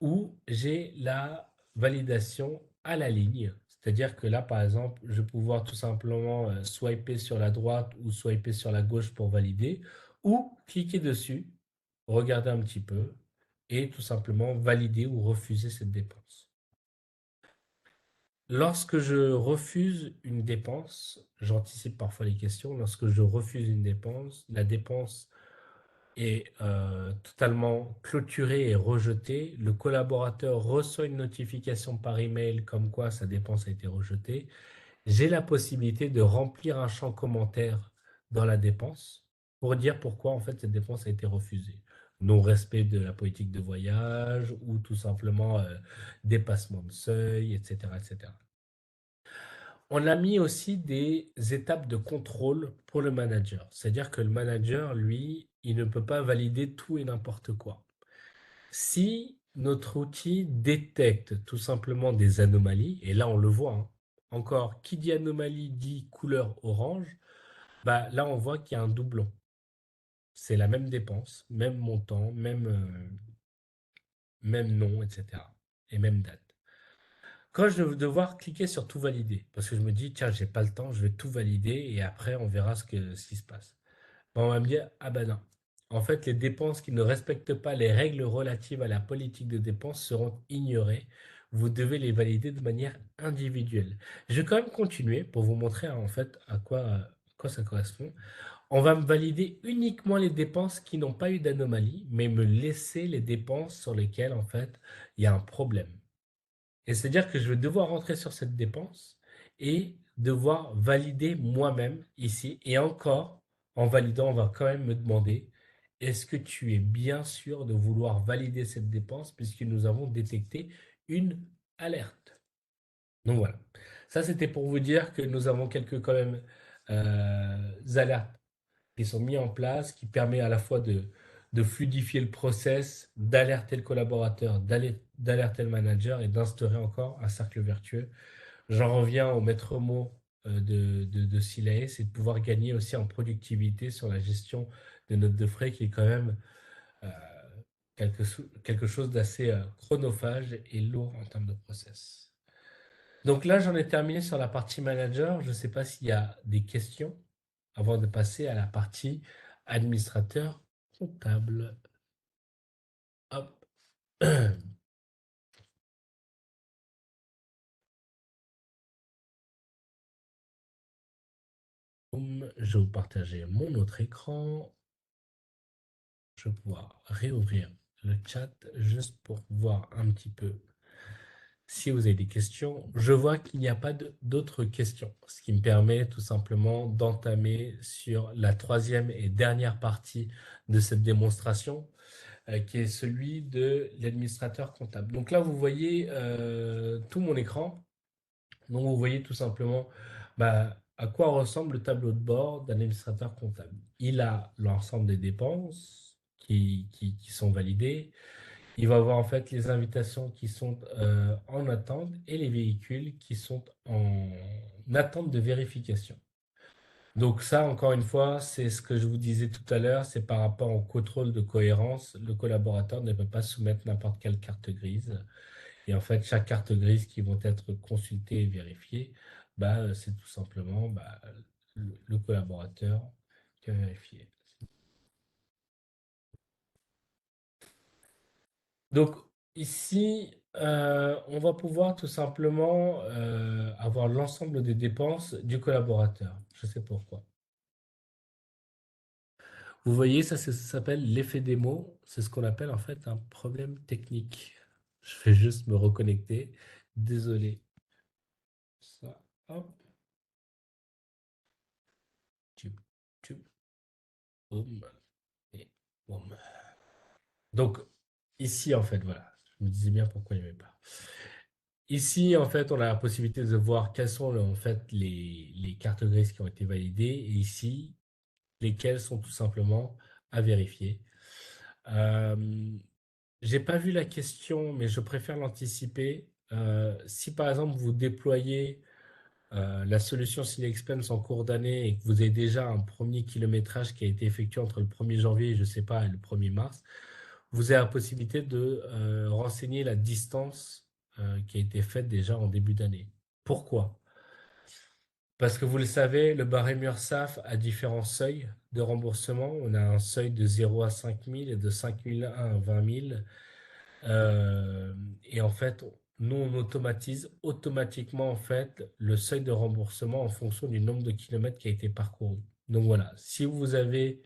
Ou j'ai la validation à la ligne, c'est-à-dire que là, par exemple, je vais pouvoir tout simplement swiper sur la droite ou swiper sur la gauche pour valider, ou cliquer dessus, regarder un petit peu et tout simplement valider ou refuser cette dépense. Lorsque je refuse une dépense, j'anticipe parfois les questions, lorsque je refuse une dépense, la dépense est totalement clôturé et rejeté, le collaborateur reçoit une notification par email comme quoi sa dépense a été rejetée. J'ai la possibilité de remplir un champ commentaire dans la dépense pour dire pourquoi en fait cette dépense a été refusée. Non-respect de la politique de voyage ou tout simplement dépassement de seuil, etc., etc. On a mis aussi des étapes de contrôle pour le manager. C'est-à-dire que le manager, lui, il ne peut pas valider tout et n'importe quoi. Si notre outil détecte tout simplement des anomalies, et là on le voit, hein, encore, qui dit anomalie dit couleur orange, bah là on voit qu'il y a un doublon. C'est la même dépense, même montant, même nom, etc. Et même date. Quand je vais devoir cliquer sur tout valider, parce que je me dis, tiens, j'ai pas le temps, je vais tout valider et après on verra ce qui se passe. Ben, on va me dire, ah ben non. En fait, les dépenses qui ne respectent pas les règles relatives à la politique de dépenses seront ignorées. Vous devez les valider de manière individuelle. Je vais quand même continuer pour vous montrer en fait à quoi ça correspond. On va me valider uniquement les dépenses qui n'ont pas eu d'anomalie, mais me laisser les dépenses sur lesquelles en fait il y a un problème. Et c'est-à-dire que je vais devoir rentrer sur cette dépense et devoir valider moi-même ici. Et encore, en validant, on va quand même me demander, est-ce que tu es bien sûr de vouloir valider cette dépense puisque nous avons détecté une alerte. Donc voilà. Ça, c'était pour vous dire que nous avons quelques quand même alertes qui sont mis en place, qui permet à la fois de fluidifier le process, d'alerter le collaborateur, d'alerter le manager et d'instaurer encore un cercle vertueux. J'en reviens au maître mot de Silae, c'est de pouvoir gagner aussi en productivité sur la gestion des notes de frais qui est quand même euh, quelque chose d'assez chronophage et lourd en termes de process. Donc là, j'en ai terminé sur la partie manager. Je ne sais pas s'il y a des questions avant de passer à la partie administrateur comptable. Hop. Je vais vous partager mon autre écran. Je vais pouvoir réouvrir le chat juste pour voir un petit peu si vous avez des questions. Je vois qu'il n'y a pas d'autres questions, ce qui me permet tout simplement d'entamer sur la troisième et dernière partie de cette démonstration, qui est celui de l'administrateur comptable. Donc là, vous voyez tout mon écran. Donc vous voyez tout simplement à quoi ressemble le tableau de bord d'un administrateur comptable. Il a l'ensemble des dépenses qui sont validées. Il va avoir en fait les invitations qui sont en attente et les véhicules qui sont en attente de vérification. Donc ça, encore une fois, c'est ce que je vous disais tout à l'heure, c'est par rapport au contrôle de cohérence. Le collaborateur ne peut pas soumettre n'importe quelle carte grise. Et en fait, chaque carte grise qui vont être consultées et vérifiées, c'est tout simplement le collaborateur qui a vérifié. Donc ici, on va pouvoir tout simplement avoir l'ensemble des dépenses du collaborateur. Je sais pourquoi. Vous voyez, ça s'appelle l'effet démo. C'est ce qu'on appelle en fait un problème technique. Je vais juste me reconnecter. Désolé. Ça, hop. Tube, tube, boum, et boum. Donc, ici, en fait, voilà. Je me disais bien pourquoi il n'y avait pas. Ici, en fait, on a la possibilité de voir quelles sont en fait les cartes grises qui ont été validées et ici, lesquelles sont tout simplement à vérifier. J'ai pas vu la question, mais je préfère l'anticiper. Si par exemple vous déployez la solution SealExpense en cours d'année et que vous avez déjà un premier kilométrage qui a été effectué entre le 1er janvier, je sais pas, et le 1er mars, vous avez la possibilité de renseigner la distance qui a été faite déjà en début d'année. Pourquoi? Parce que vous le savez, le barème URSSAF a différents seuils de remboursement. On a un seuil de 0 à 5 000 et de 5 001 à 20 000. Et en fait, nous, on automatise automatiquement en fait le seuil de remboursement en fonction du nombre de kilomètres qui a été parcouru. Donc voilà, si vous avez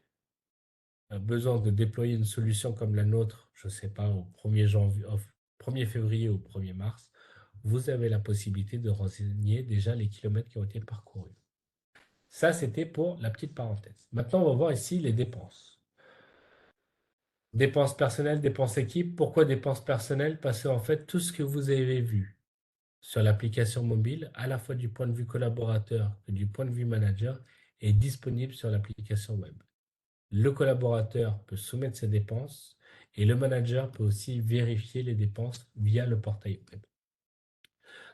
besoin de déployer une solution comme la nôtre, je ne sais pas, au 1er janvier, au 1er février ou au 1er mars, vous avez la possibilité de renseigner déjà les kilomètres qui ont été parcourus. Ça, c'était pour la petite parenthèse. Maintenant, on va voir ici les dépenses. Dépenses personnelles, dépenses équipes. Pourquoi dépenses personnelles? Parce qu'en fait, tout ce que vous avez vu sur l'application mobile, à la fois du point de vue collaborateur que du point de vue manager, est disponible sur l'application web. Le collaborateur peut soumettre ses dépenses et le manager peut aussi vérifier les dépenses via le portail web.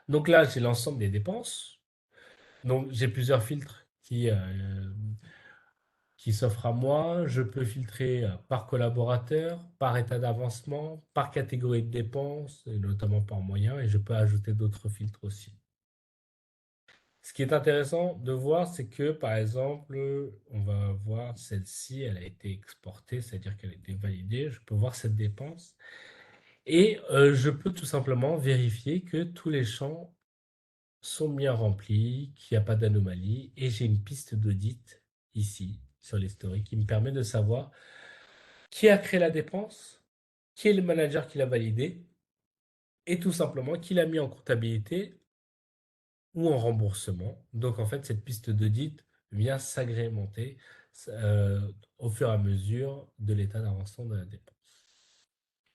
Donc là, j'ai l'ensemble des dépenses. Donc, j'ai plusieurs filtres qui s'offrent à moi. Je peux filtrer par collaborateur, par état d'avancement, par catégorie de dépenses, et notamment par moyen, et je peux ajouter d'autres filtres aussi. Ce qui est intéressant de voir, c'est que, par exemple, on va voir celle-ci, elle a été exportée, c'est-à-dire qu'elle a été validée. Je peux voir cette dépense et je peux tout simplement vérifier que tous les champs sont bien remplis, qu'il n'y a pas d'anomalie et j'ai une piste d'audit ici sur l'historique qui me permet de savoir qui a créé la dépense, qui est le manager qui l'a validé et tout simplement qui l'a mis en comptabilité ou en remboursement. Donc, en fait, cette piste d'audit vient s'agrémenter au fur et à mesure de l'état d'avancement de la dépense.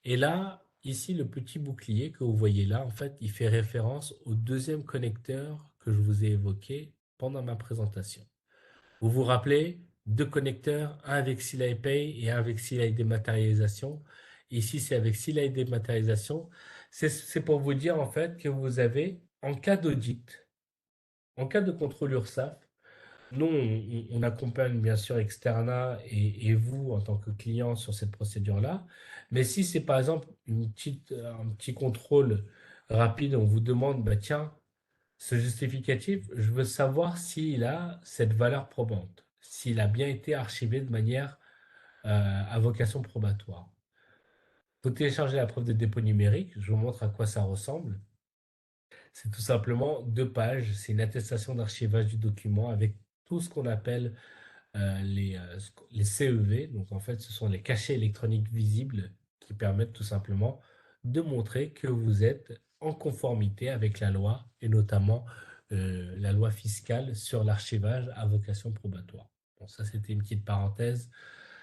Et là, ici, le petit bouclier que vous voyez là, en fait, il fait référence au deuxième connecteur que je vous ai évoqué pendant ma présentation. Vous vous rappelez, deux connecteurs, un avec Silai Pay et un avec Silai Dématérialisation. Ici, c'est avec Silai Dématérialisation. C'est pour vous dire, en fait, que vous avez, en cas d'audit, en cas de contrôle URSSAF, nous, on accompagne bien sûr Externa et vous en tant que client sur cette procédure-là. Mais si c'est par exemple un petit contrôle rapide, on vous demande, bah, tiens, ce justificatif, je veux savoir s'il a cette valeur probante, s'il a bien été archivé de manière à vocation probatoire. Vous téléchargez la preuve de dépôt numérique, je vous montre à quoi ça ressemble. C'est tout simplement 2 pages, c'est une attestation d'archivage du document avec tout ce qu'on appelle les CEV. Donc en fait, ce sont les cachets électroniques visibles qui permettent tout simplement de montrer que vous êtes en conformité avec la loi et notamment la loi fiscale sur l'archivage à vocation probatoire. Bon, ça, c'était une petite parenthèse.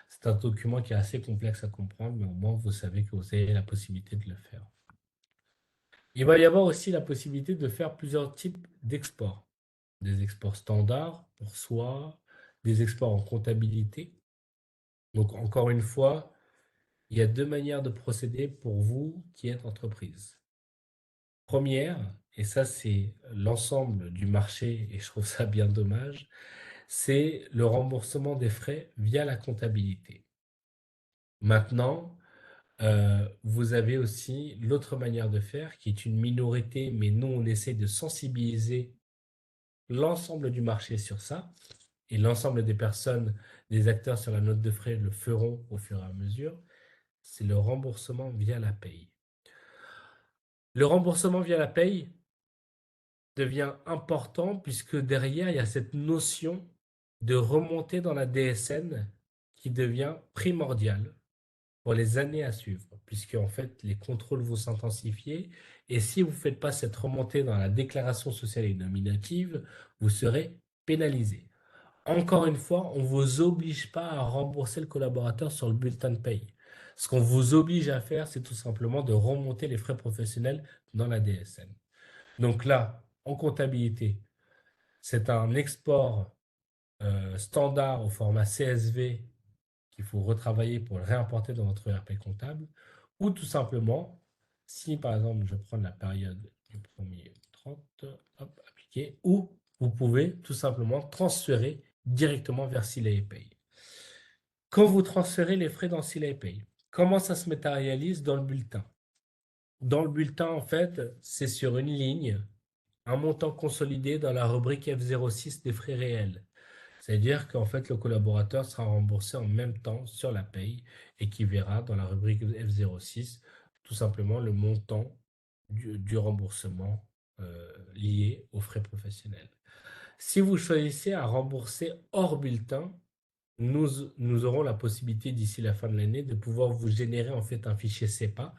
C'est un document qui est assez complexe à comprendre, mais au moins, vous savez que vous avez la possibilité de le faire. Il va y avoir aussi la possibilité de faire plusieurs types d'exports. Des exports standards pour soi, des exports en comptabilité. Donc, encore une fois, il y a 2 manières de procéder pour vous qui êtes entreprise. Première, et ça c'est l'ensemble du marché et je trouve ça bien dommage, c'est le remboursement des frais via la comptabilité. Maintenant, vous avez aussi l'autre manière de faire qui est une minorité, mais nous on essaie de sensibiliser l'ensemble du marché sur ça et l'ensemble des personnes, des acteurs sur la note de frais le feront au fur et à mesure, c'est le remboursement via la paye. Le remboursement via la paye devient important puisque derrière, il y a cette notion de remontée dans la DSN qui devient primordiale pour les années à suivre, puisque en fait, les contrôles vont s'intensifier et si vous ne faites pas cette remontée dans la déclaration sociale et nominative, vous serez pénalisé. Encore une fois, on ne vous oblige pas à rembourser le collaborateur sur le bulletin de paye. Ce qu'on vous oblige à faire, c'est tout simplement de remonter les frais professionnels dans la DSN. Donc là, en comptabilité, c'est un export standard au format CSV qu'il faut retravailler pour le réimporter dans votre ERP comptable, ou tout simplement, si par exemple je prends la période du 1er 30, hop, appliquer, ou vous pouvez tout simplement transférer directement vers Silay Pay. Quand vous transférez les frais dans Silay Pay, comment ça se matérialise dans le bulletin? Dans le bulletin, en fait, c'est sur une ligne, un montant consolidé dans la rubrique F06 des frais réels. C'est-à-dire qu'en fait, le collaborateur sera remboursé en même temps sur la paye et qui verra dans la rubrique F06 tout simplement le montant du remboursement lié aux frais professionnels. Si vous choisissez à rembourser hors bulletin, nous aurons la possibilité d'ici la fin de l'année de pouvoir vous générer en fait un fichier CEPA,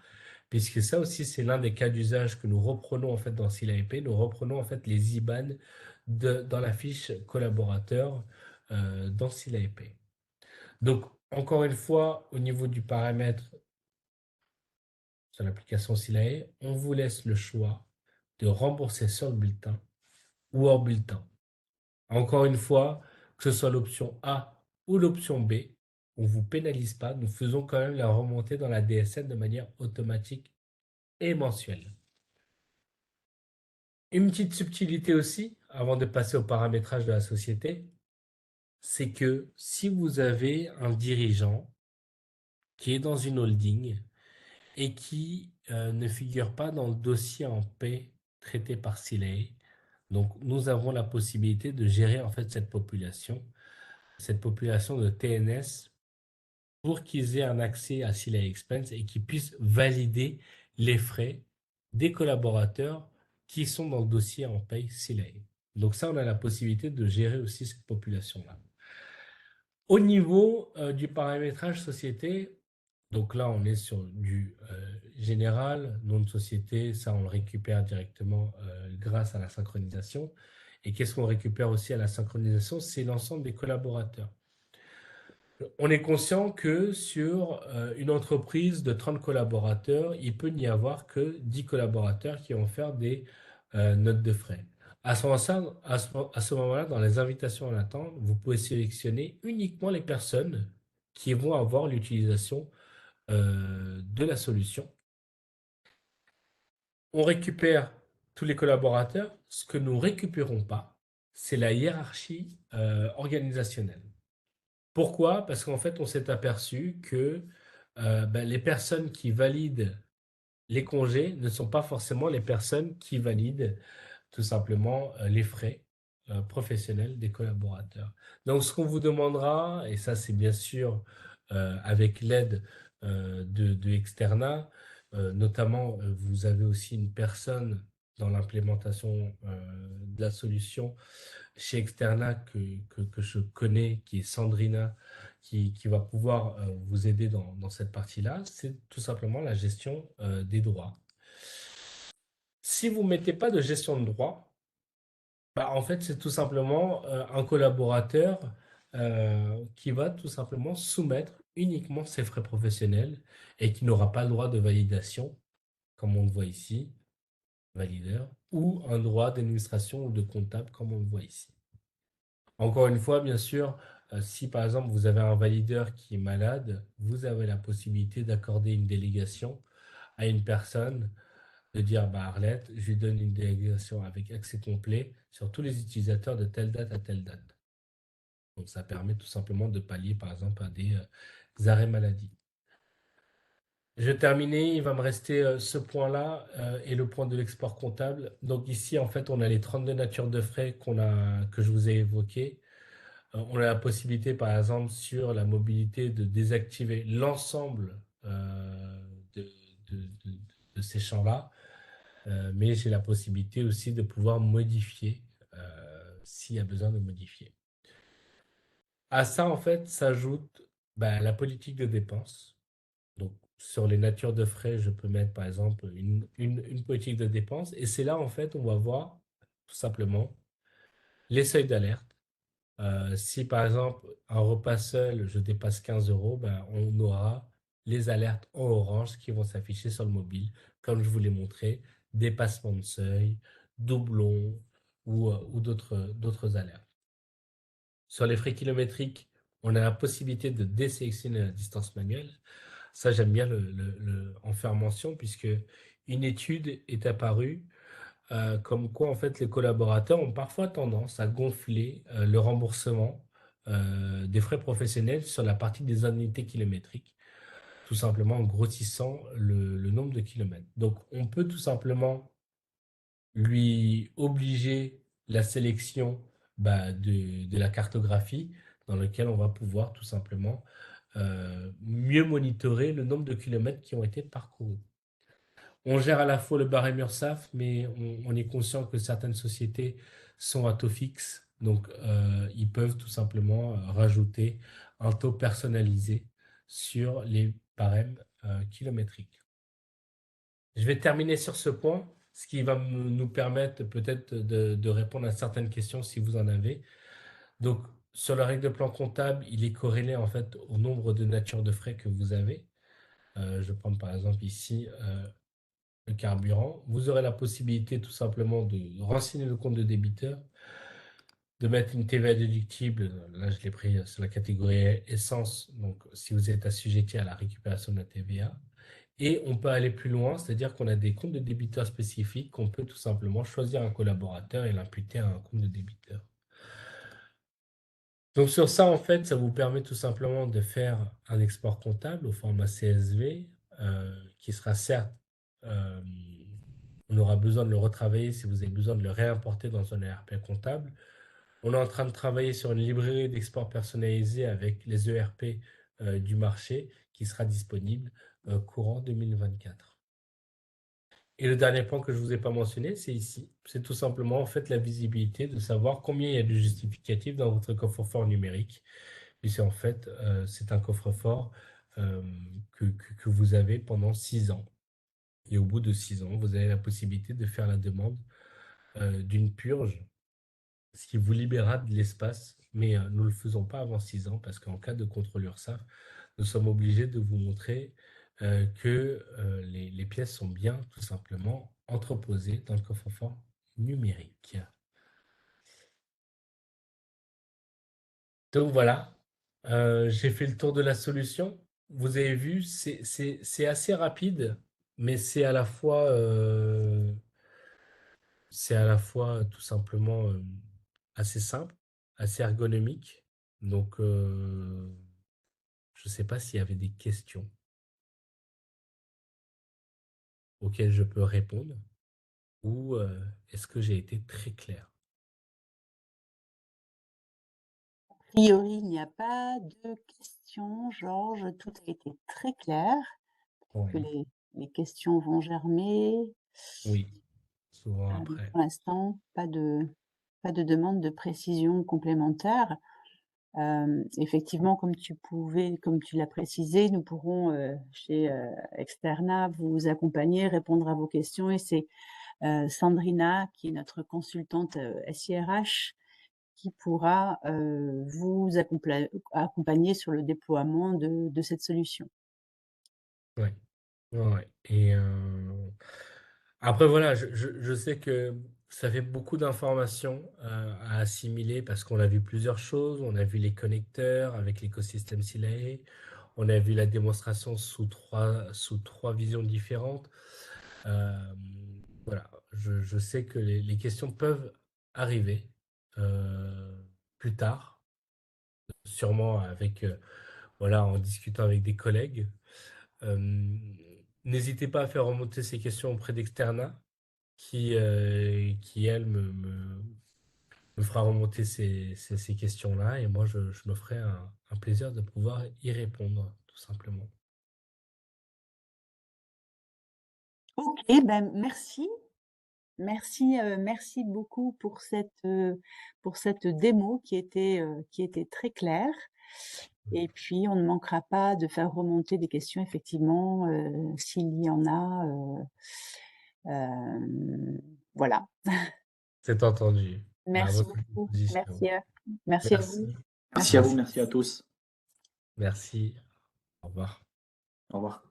puisque ça aussi c'est l'un des cas d'usage que nous reprenons en fait dans ScyllaEP. Nous reprenons en fait les IBAN dans la fiche collaborateur dans ScyllaEP. Donc encore une fois, au niveau du paramètre sur l'application Scyllae, on vous laisse le choix de rembourser sur le bulletin ou hors bulletin. Encore une fois, que ce soit l'option A ou l'option B, on ne vous pénalise pas. Nous faisons quand même la remontée dans la DSN de manière automatique et mensuelle. Une petite subtilité aussi, avant de passer au paramétrage de la société, c'est que si vous avez un dirigeant qui est dans une holding et qui ne figure pas dans le dossier en paix traité par Scyllae, donc nous avons la possibilité de gérer en fait cette population de TNS pour qu'ils aient un accès à Scylla Expense et qu'ils puissent valider les frais des collaborateurs qui sont dans le dossier en paye Scylla. Donc ça, on a la possibilité de gérer aussi cette population-là. Au niveau du paramétrage société, donc là, on est sur du général, nom de société, ça, on le récupère directement grâce à la synchronisation. Et qu'est-ce qu'on récupère aussi à la synchronisation? C'est l'ensemble des collaborateurs. On est conscient que sur une entreprise de 30 collaborateurs, il peut n'y avoir que 10 collaborateurs qui vont faire des notes de frais. À ce moment-là, dans les invitations à l'attente, vous pouvez sélectionner uniquement les personnes qui vont avoir l'utilisation de la solution. On récupère tous les collaborateurs. Ce que nous ne récupérons pas, c'est la hiérarchie organisationnelle. Pourquoi? Parce qu'en fait, on s'est aperçu que les personnes qui valident les congés ne sont pas forcément les personnes qui valident tout simplement les frais professionnels des collaborateurs. Donc, ce qu'on vous demandera, et ça c'est bien sûr avec l'aide de Externa, notamment vous avez aussi une personne dans l'implémentation de la solution chez Externa que je connais, qui est Sandrina, qui va pouvoir vous aider dans cette partie-là, c'est tout simplement la gestion des droits. Si vous ne mettez pas de gestion de droits, en fait, c'est tout simplement un collaborateur qui va tout simplement soumettre uniquement ses frais professionnels et qui n'aura pas le droit de validation, comme on le voit ici, valideur, ou un droit d'administration ou de comptable, comme on le voit ici. Encore une fois, bien sûr, si par exemple vous avez un valideur qui est malade, vous avez la possibilité d'accorder une délégation à une personne, de dire Arlette, je lui donne une délégation avec accès complet sur tous les utilisateurs de telle date à telle date. Donc ça permet tout simplement de pallier par exemple à des arrêts maladie. Je vais terminer, il va me rester ce point-là et le point de l'export comptable. Donc ici, en fait, on a les 32 natures de frais que je vous ai évoquées. On a la possibilité, par exemple, sur la mobilité, de désactiver l'ensemble de, ces champs-là, mais j'ai la possibilité aussi de pouvoir modifier s'il y a besoin de modifier. À ça, en fait, s'ajoute la politique de dépenses. Donc, sur les natures de frais, je peux mettre, par exemple, une politique de dépenses. Et c'est là, en fait, on va voir tout simplement les seuils d'alerte. Si par exemple un repas seul, je dépasse 15 €, on aura les alertes en orange qui vont s'afficher sur le mobile, comme je vous l'ai montré, dépassement de seuil, doublon ou d'autres alertes. Sur les frais kilométriques, on a la possibilité de désélectionner la distance manuelle. Ça, j'aime bien en faire mention puisque une étude est apparue comme quoi en fait les collaborateurs ont parfois tendance à gonfler le remboursement des frais professionnels sur la partie des indemnités kilométriques, tout simplement en grossissant le nombre de kilomètres. Donc on peut tout simplement lui obliger la sélection de la cartographie dans laquelle on va pouvoir tout simplement mieux monitorer le nombre de kilomètres qui ont été parcourus. On gère à la fois le barème URSSAF, mais on est conscient que certaines sociétés sont à taux fixe Donc, ils peuvent tout simplement rajouter un taux personnalisé sur les barèmes kilométriques. Je vais terminer sur ce point, ce qui va nous permettre peut-être de répondre à certaines questions si vous en avez. Donc, sur la règle de plan comptable, il est corrélé en fait au nombre de nature de frais que vous avez. Je prends par exemple ici le carburant. Vous aurez la possibilité tout simplement de renseigner le compte de débiteur, de mettre une TVA déductible. Là, je l'ai pris sur la catégorie essence, donc si vous êtes assujetti à la récupération de la TVA. Et on peut aller plus loin, c'est-à-dire qu'on a des comptes de débiteurs spécifiques qu'on peut tout simplement choisir un collaborateur et l'imputer à un compte de débiteur. Donc sur ça, en fait, ça vous permet tout simplement de faire un export comptable au format CSV, qui sera certes, on aura besoin de le retravailler si vous avez besoin de le réimporter dans un ERP comptable. On est en train de travailler sur une librairie d'export personnalisé avec les ERP du marché qui sera disponible courant 2024. Et le dernier point que je ne vous ai pas mentionné, c'est ici. C'est tout simplement en fait la visibilité de savoir combien il y a de justificatifs dans votre coffre-fort numérique. Puisque en fait, c'est un coffre-fort que vous avez pendant 6 ans. Et au bout de 6 ans, vous avez la possibilité de faire la demande d'une purge, ce qui vous libérera de l'espace. Mais nous ne le faisons pas avant 6 ans parce qu'en cas de contrôle URSSAF, nous sommes obligés de vous montrer que les pièces sont bien tout simplement entreposées dans le coffre-fort numérique. Donc voilà, j'ai fait le tour de la solution. Vous avez vu, c'est assez rapide, mais c'est à la fois tout simplement assez simple, assez ergonomique. Donc, je ne sais pas s'il y avait des questions auxquelles je peux répondre ou est-ce que j'ai été très clair?
A priori, il n'y a pas de questions, Georges. Tout a été très clair. Que
Oui,
les questions vont germer.
oui, souvent
Mais
après.
pour l'instant, pas de demande de précision complémentaire. Effectivement, comme tu l'as précisé, nous pourrons chez Externa vous accompagner, répondre à vos questions, et c'est Sandrina, qui est notre consultante SIRH, qui pourra vous accompagner sur le déploiement de cette solution.
Oui, ouais, ouais. Et après, voilà, je sais que ça fait beaucoup d'informations à assimiler parce qu'on a vu plusieurs choses. On a vu les connecteurs avec l'écosystème Silae. On a vu la démonstration sous trois visions différentes. Euh, voilà, je sais que les questions peuvent arriver plus tard, sûrement avec, voilà, en discutant avec des collègues. Euh, N'hésitez pas à faire remonter ces questions auprès d'Externa, qui elle, me fera remonter ces questions-là, et moi, je me ferai un plaisir de pouvoir y répondre, tout simplement.
Ok, ben merci. Merci beaucoup pour cette démo qui était très claire. Et puis, on ne manquera pas de faire remonter des questions, effectivement, s'il y en a. Voilà.
C'est entendu. À
Merci
votre
beaucoup.
disposition.
Merci à vous.
Merci.
Merci à vous,
Merci.
merci à tous.
Merci. Au revoir.
Au revoir.